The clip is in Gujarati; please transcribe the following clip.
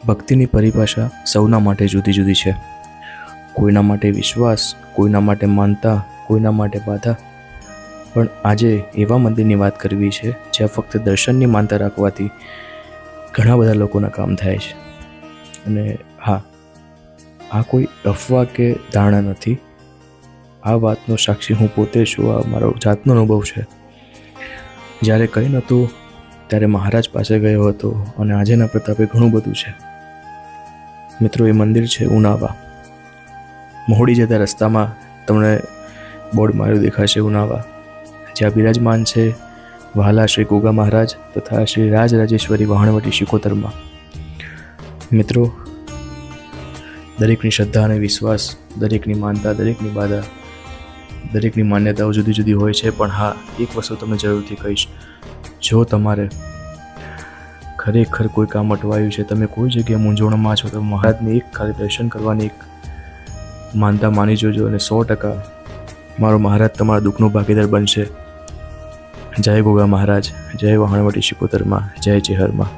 ભક્તિની પરિભાષા સૌના માટે જુદી જુદી છે. કોઈના માટે વિશ્વાસ, કોઈના માટે માનતા, કોઈના માટે બાધા. પણ આજે એવા મંદિરની વાત કરવી છે જ્યાં ફક્ત દર્શનની માનતા રાખવાથી ઘણા બધા લોકોના કામ થાય છે. અને હા, આ કોઈ અફવા કે ધારણા નથી. આ વાતનો સાક્ષી હું પોતે છું. આ મારો જાતનો અનુભવ છે. જ્યારે કંઈ નહોતું ત્યારે મહારાજ પાસે ગયો હતો અને આજેના પ્રતાપે ઘણું બધું છે. મિત્રો, એ મંદિર છે ઉનાવા. મહુડી જતા રસ્તામાં તમને બોર્ડ માર્યું દેખાશે ઉનાવા, જ્યાં બિરાજમાન છે વહાલા શ્રી ગોગા મહારાજ તથા શ્રી રાજરાજેશ્વરી વહાણવટી શિકોતરમાં. મિત્રો, દરેકની શ્રદ્ધા અને વિશ્વાસ, દરેકની માનતા, દરેકની બાધા, દરેકની માન્યતાઓ જુદી જુદી હોય છે. પણ હા, એક વસ્તુ તમને જરૂરથી કહીશ, જો તમારે ખરેખર કોઈ કામ અટવાયું છે, તમે કોઈ જગ્યાએ મૂંઝવણમાં છો, તો મહારાજને એક ખાલી દર્શન કરવાની એક માનતા માની જોજો અને 100% મારો મહારાજ તમારા દુઃખનો ભાગીદાર બનશે. જય ગોગા મહારાજ, જય વહાણવટી શિકોતરમાં, જય ચેહરમાં.